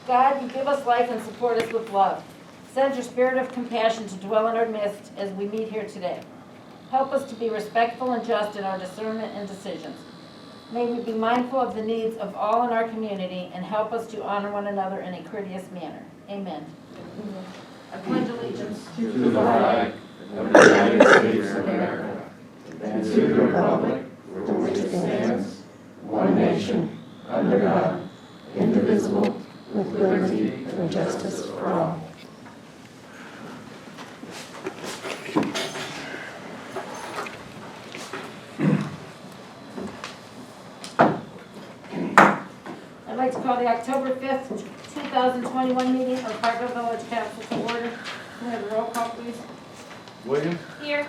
God, you give us life and support us with love. Send your spirit of compassion to dwell in our midst as we meet here today. Help us to be respectful and just in our discernment and decisions. May we be mindful of the needs of all in our community and help us to honor one another in a courteous manner. Amen. I pledge allegiance To the flag of the United States of America and to the republic for which it stands, one nation, under God, indivisible, with liberty and justice for all. I'd like to call the October 5th, 2021 meeting of Hartville Village Council to order. Can we have a roll call, please? Williams? Here.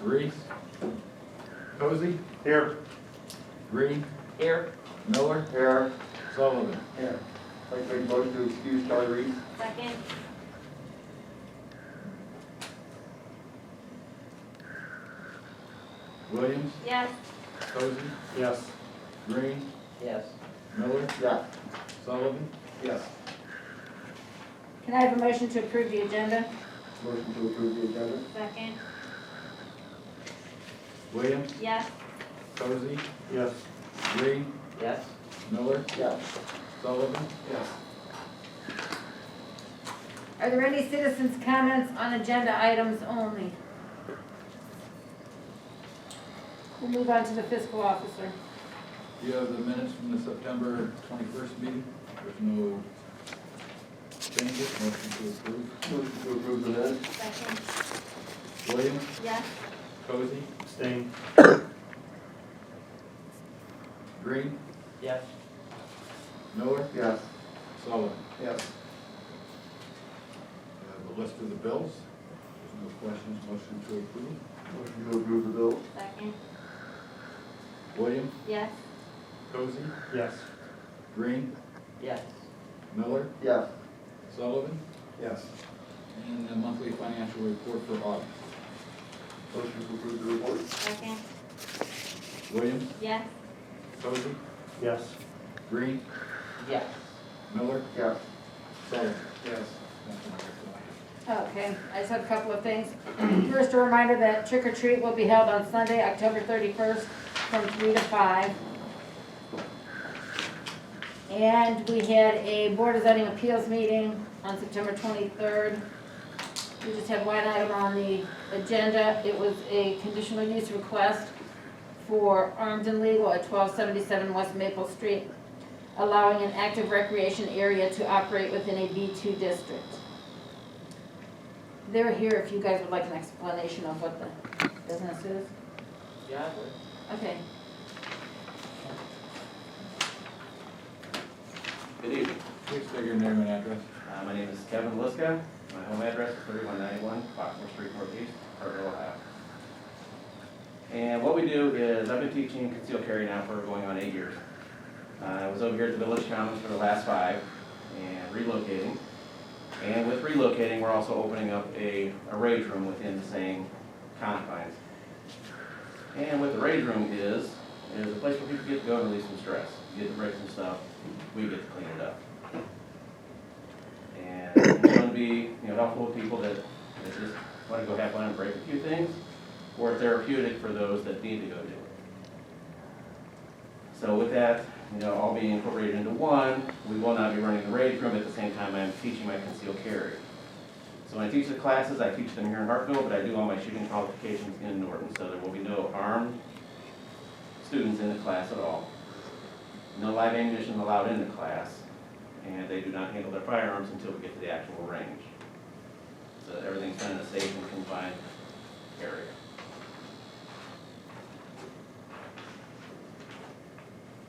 Reese? Cozy? Here. Green? Here. Miller? Here. Sullivan? Here. I'd like to make a motion to excuse Charlie Reese. Second. Williams? Yes. Cozy? Yes. Green? Yes. Miller? Yes. Sullivan? Yes. Can I have a motion to approve the agenda? Motion to approve the agenda. Second. Williams? Yes. Cozy? Yes. Green? Yes. Miller? Yes. Sullivan? Yes. Are there any citizens' comments on agenda items only? We'll move on to the fiscal officer. Do you have the minutes from the September 21st meeting? There's no changes, motion to approve. Motion to approve the minutes. Second. Williams? Yes. Cozy? Abstain. Green? Yes. Miller? Yes. Sullivan? Yes. The list of the bills. There's no questions, motion to approve. Motion to approve the bill. Second. Williams? Yes. Cozy? Yes. Green? Yes. Miller? Yes. Sullivan? Yes. And the monthly financial report for August. Motion to approve the report. Second. Williams? Yes. Cozy? Yes. Green? Yes. Miller? Yes. Sullivan? Yes. Okay, I just have a couple of things. First, a reminder that trick or treat will be held on Sunday, October 31st from 3 to 5. And we had a Board of Zoning Appeals meeting on September 23rd. We just had one item on the agenda. It was a conditional use request for Armed and Legal at 1277 West Maple Street, allowing an active recreation area to operate within a B2 district. They're here if you guys would like an explanation of what the business is. Yeah. Okay. Good evening. Please state your name and address. My name is Kevin Liska. My home address is 3191 Foxmore Street Northeast, Hartville, Ohio. And what we do is, I've been teaching concealed carry now for going on 8 years. I was over here at the Village Commons for the last 5 and relocating. And with relocating, we're also opening up a rage room within the same confines. And what the rage room is a place where people get to go and release some stress. You get to break some stuff, we get to clean it up. And it's going to be helpful to people that just want to go have fun and break a few things, or therapeutic for those that need to go do it. So with that, all being incorporated into one, we will not be running the rage room at the same time I'm teaching my concealed carry. So when I teach the classes, I teach them here in Hartville, but I do all my shooting qualifications in Norton, so there will be no armed students in the class at all. No live ammunition allowed in the class, and they do not handle their firearms until we get to the actual range. So everything's done in a safe and confined area.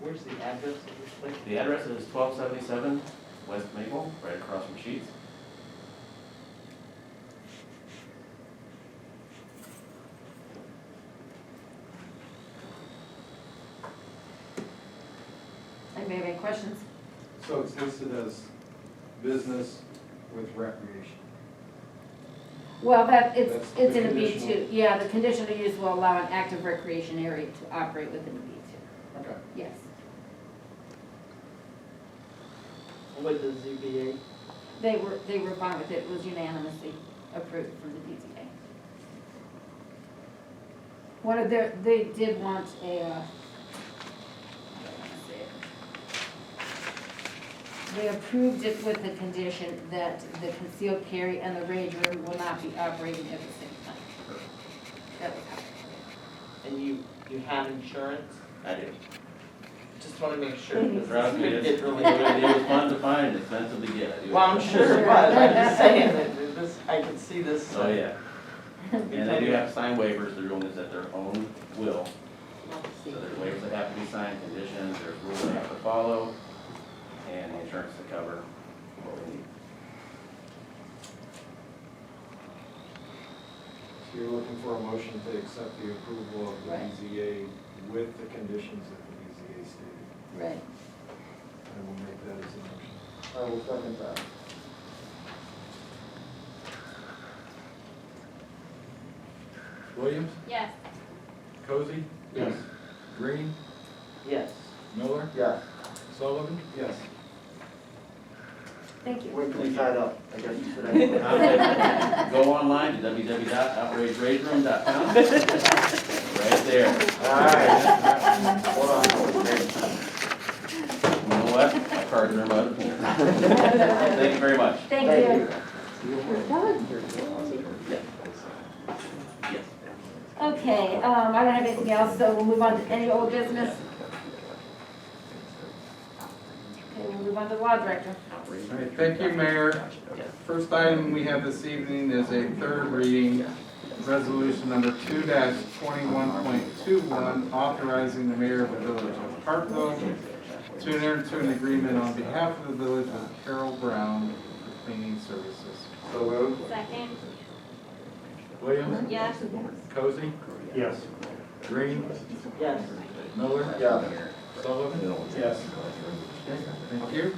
Where's the address of this place? The address is 1277 West Maple, right across from Sheets. Anybody have any questions? So it's listed as business with recreation. Well, it's That's in the a conditional- B2. Yeah, the conditional use will allow an active recreation area to operate within a B2. Okay. Yes. With the ZBA? They were fine with it, it was unanimously approved from the DZA. One of their, they did want they approved it with the condition that the concealed carry and the rage room will not be operating at the same time. That was how. And you have insurance? I do. Just wanna make sure. because Trust me, this it's, could it get really. was fun to find and expensive to get. I do. Well, I'm sure it was, I'm just saying that this, I can see this. Oh, yeah. And they do have to sign waivers, they're doing this at their own will. So there's waivers that have to be signed, conditions, there's rules they have to follow, and the insurance to cover what we need. So you're looking for a motion to accept the approval of the Right. BZA with the conditions that the BZA stated. Right. I will make that as a motion. I will second that. Williams, Yes. Cozy, Yes. Green, Yes. Miller, Yes. Sullivan. Yes. Thank you. When can we sign up? I guess you should have. Go online to www.outrageradioom.com. Right there. All right. Hold on. You know what? My card's in their mouth. Thank you very much. Thank you. Yes. Okay, I don't have anything else, so we'll move on to any old business. Okay, we'll move on to the law director. All right, thank you, Mayor. First item we have this evening is a third reading, resolution number 2-21.21, authorizing the mayor of the village of Hartville to enter into an agreement on behalf of the village with Carol Brown for cleaning services. So moved. Second. Williams, Yes. Cozy, Yes. Green, Yes. Miller, Yes. Sullivan. Yes. Thank you.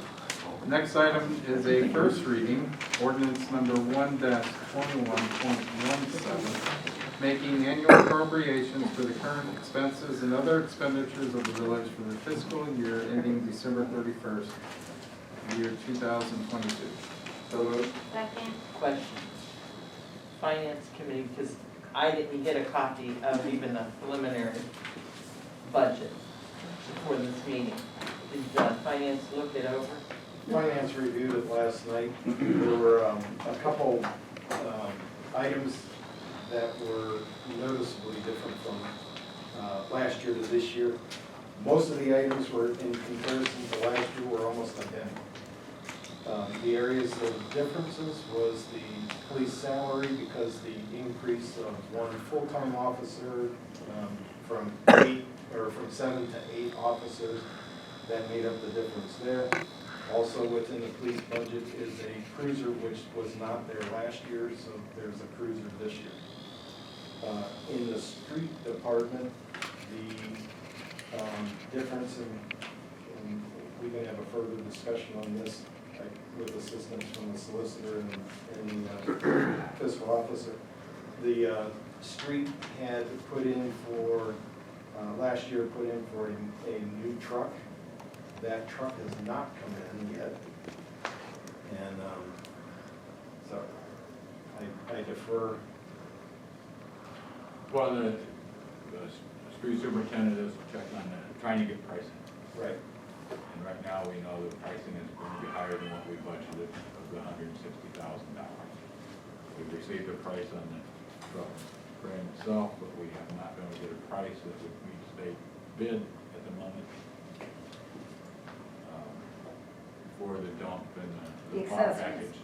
Next item is a first reading, ordinance number 1-21.17, making annual appropriations for the current expenses and other expenditures of the village for the fiscal year ending December 31st, year 2022. So moved. Second. Question. Finance committee, because I didn't get a copy of even the preliminary budget for this meeting. Did finance look it over? Finance reviewed it last night. There were a couple items that were noticeably different from last year to this year. Most of the items were, in comparison to last year, were almost identical. The areas of differences was the police salary, because the increase of one full-time officer from 7 to 8 officers, that made up the difference there. Also within the police budget is a cruiser which was not there last year, so there's a cruiser this year. In the street department, the difference in, we can have a further discussion on this with assistance from the solicitor and fiscal officer. The street had put in for, last year put in for a new truck. That truck has not come in yet. And so I defer. Well, the street superintendent is checking on that, trying to get pricing. Right. And right now, we know the pricing is going to be higher than what we budgeted of the $160,000. We've received a price on the truck frame itself, but we have not been able to get a price that would meet state bid at the moment. For the dump and the power accessories. package.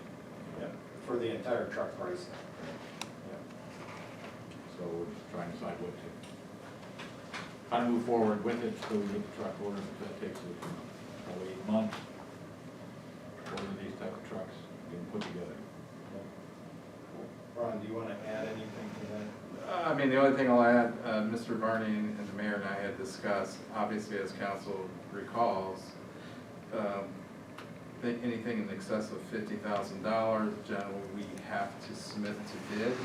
Yeah, for the entire truck price. So we're just trying to decide what to, how to move forward with it, so we get the truck ordered. If that takes probably 8 months, order these type of trucks, get them put together. Ron, do you want to add anything to that? I mean, the only thing I'll add, Mr. Varney and the mayor and I had discussed, obviously as council recalls, anything in excess of $50,000, generally we have to submit to bid.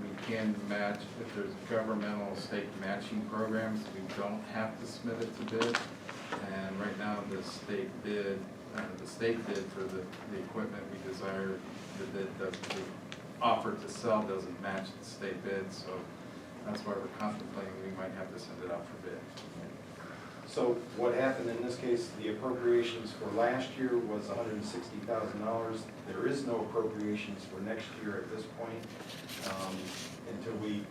We can match, if there's governmental state matching programs, we don't have to submit it to bid. And right now, the state bid the state bid for the equipment we desire, the offer to sell doesn't match the state bid, so that's why we're contemplating we might have to send it out for bid. So what happened in this case, the appropriations for last year was $160,000. There is no appropriations for next year at this point, until we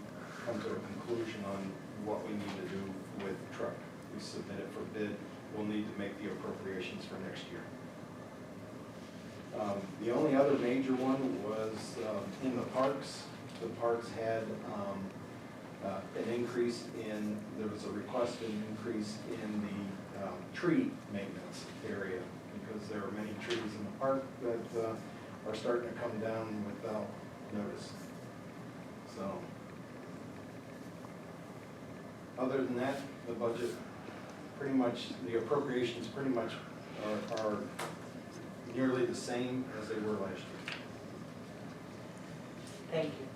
come to a conclusion on what we need to do with the truck. We submit it for bid, we'll need to make the appropriations for next year. The only other major one was in the parks. The parks had an increase in, there was a requested increase in the tree maintenance area, because there are many trees in the park that are starting to come down without notice. So, other than that, the budget pretty much, the appropriations pretty much are nearly the same as they were last year. Thank you.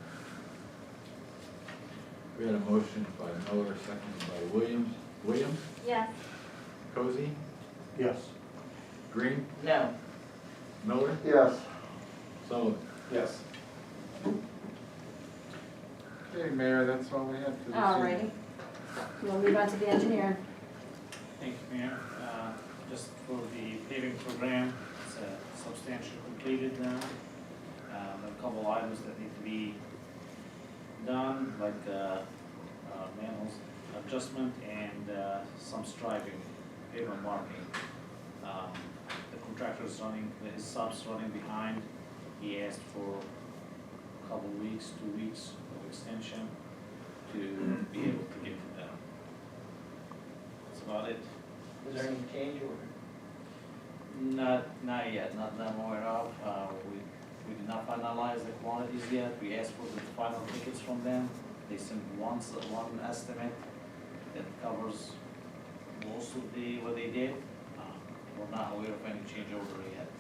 We had a motion by Miller, seconded by Williams. Williams? Yes. Cozy? Yes. Green? No. Miller? Yes. Sullivan? Yes. Okay, Mayor, that's all we have for this evening. All righty. We'll move on to the engineer. Thank you, Mayor. Just for the paving program, it's substantially completed now. There are a couple items that need to be done, like manholes adjustment and some striping, pavement marking. The contractor is running, his sub's running behind. He asked for a couple weeks, 2 weeks of extension to be able to get it done. That's about it. Is there any change order? Not yet, not that I'm aware of. We did not finalize the quantities yet. We asked for the final tickets from them. They sent one estimate that covers most of what they did. We're not aware of any change order yet.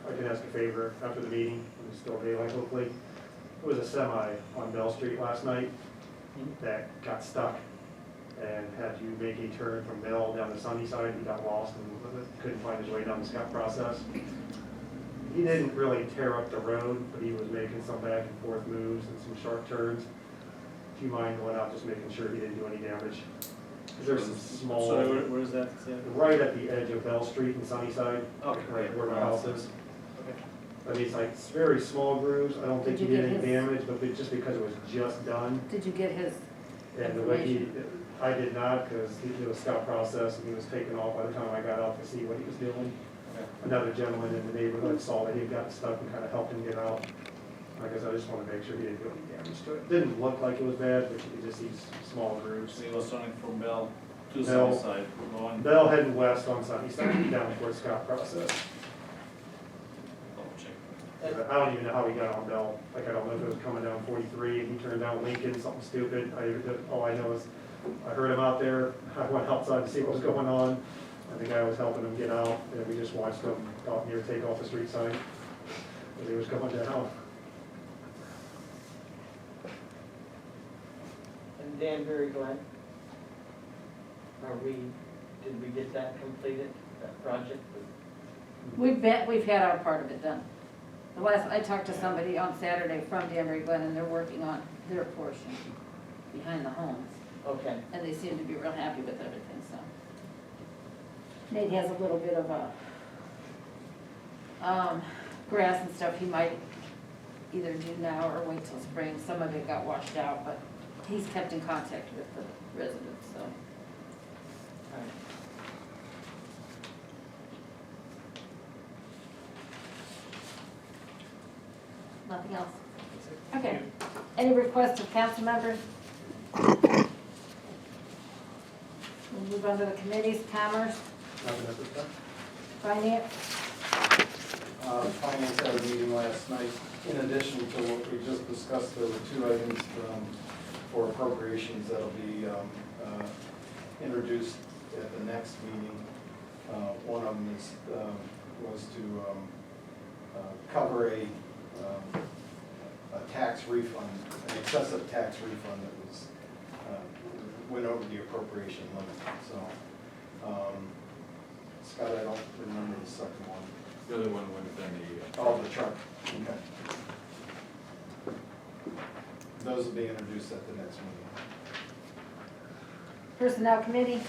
I can ask a favor after the meeting, when it's still daylight hopefully. There was a semi on Bell Street last night that got stuck and had to make a turn from Bell down to Sunnyside. He got lost and couldn't find his way down the scout process. He didn't really tear up the road, but he was making some back and forth moves and some sharp turns. Do you mind going out, just making sure he didn't do any damage? Because there's some small, Sorry, where is that? right at the edge of Bell Street in Sunnyside, Okay. right where my house is. Okay. I mean, it's like, it's very small grooves, I don't think he Did you did any get his- damage, but just because it was just done. Did you get his And the way he, information? I did not, because he did a scout process and he was taken off by the time I got out to see what he was doing. Okay. Another gentleman in the neighborhood saw that he had gotten stuck and kind of helped him get out. I guess I just want to make sure he didn't do any damage to it. Didn't look like it was bad, but you could just see small grooves. So he was running from Bell to Bell. Sunnyside, going. Bell heading west on Sunnyside, down towards scout process. Double check. But I don't even know how he got on Bell. Like, I don't know if it was coming down 43 and he turned down Lincoln, something stupid. All I know is I heard him out there. I went outside to see what was going on. And the guy was helping him get out. And we just watched him out near take off the street sign as he was going down. And Danbury Glen? Did we get that completed, that project? We've had our part of it done. I talked to somebody on Saturday from Danbury Glen, and they're working on their portion behind the homes. Okay. And they seem to be real happy with everything, so. Nate has a little bit of a, grass and stuff he might either do now or wait till spring. Some of it got washed out, but he's kept in contact with the residents, so. All right. Nothing else? Okay. Any requests of council members? We'll move on to the committees, Commerce, Nothing at this time. Finance. Finance had a meeting last night. In addition to what we just discussed, there were two items for appropriations that'll be introduced at the next meeting. One of them was to cover a tax refund, an excessive tax refund that was, went over the appropriation limit. So Scott, I don't remember the second one. The other one would have been the, Oh, the truck. Okay. Those will be introduced at the next meeting. Personnel committee,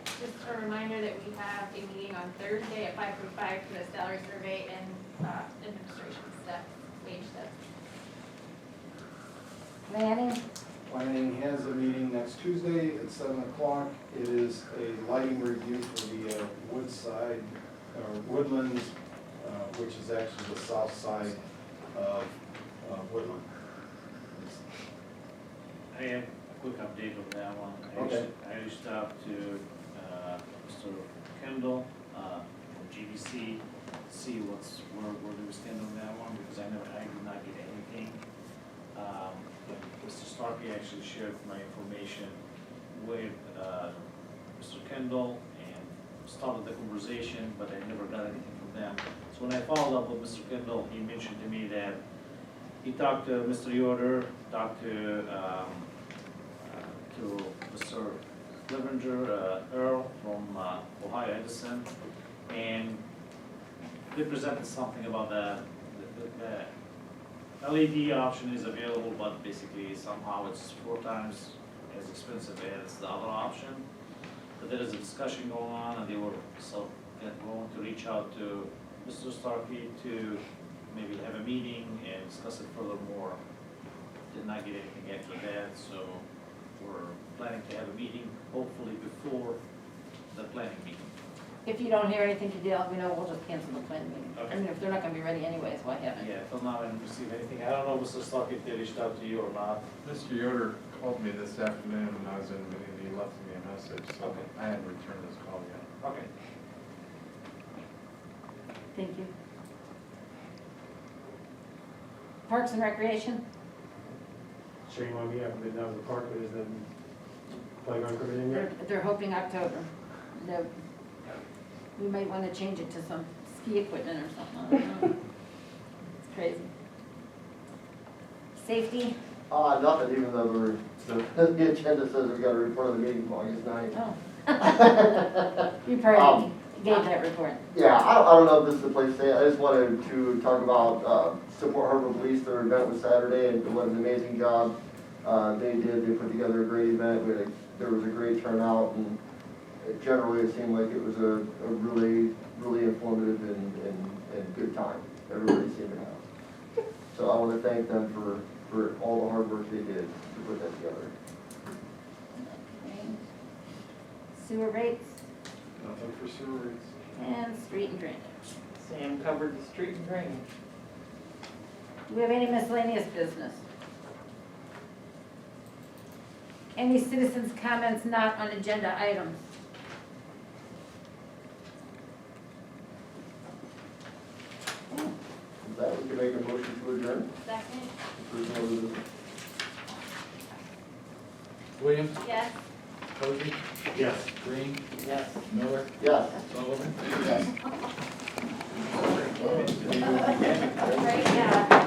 Just a reminder that we have a meeting on Thursday at 5:45 for the salary survey and administration steps, wage steps. planning, Planning has a meeting next Tuesday at 7 o'clock. It is a lighting review for the Woodside, or Woodlands, which is actually the south side of Woodland. I have a quick update on that one. Okay. I reached out to Mr. Kendall from GDC, see where we stand on that one, because I did not get anything. But Mr. Starkey actually shared my information with Mr. Kendall and started the conversation, but I never got anything from them. So when I followed up with Mr. Kendall, he mentioned to me that he talked to Mr. Yoder, talked to Mr. Livinger, Earl from Ohio Edison, and they presented something about the LED option is available, but basically somehow it's 4 times as expensive as the other option. But there is a discussion going on, and they were going to reach out to Mr. Starkey to maybe have a meeting and discuss it furthermore. Did not get anything after that, so we're planning to have a meeting hopefully before the planning meeting. if you don't hear anything today, let me know, we'll just cancel the planning meeting. I Okay. mean, if they're not gonna be ready anyways, why have it? Yeah, till now I haven't received anything. I don't know, Mr. Starkey, if they reached out to you or not. Mr. Yoder called me this afternoon when I was in a meeting, he left me a message, so Okay. I hadn't returned his call yet. Okay. Thank you. Parks and Recreation, Shame on me, I haven't been down to the park, but is the playground coming in yet? they're hoping October. We might wanna change it to some ski equipment or something, I don't know. It's crazy. Safety, Nothing, even though the agenda says we got a report of the meeting August 9th. oh. You probably gave that report. Yeah, I don't know if this is the place to say it. I just wanted to talk about, support Hartville Police. Their event was Saturday, and what an amazing job they did. They put together a great event. There was a great turnout, and generally it seemed like it was a really, really informative and good time. Everybody seemed to have. So I want to thank them for all the hard work they did to put that together. Okay. Sewer rates Nothing for sewer rates. and street and drainage. Sam covered the street and drainage. Do we have any miscellaneous business? Any citizens' comments not on agenda items? With that, we can make a motion to adjourn. Second, If there's no other business. Williams, yes. Posey, Yes. Green, Yes. Miller, Yes. Sullivan. Yes. Right, yeah.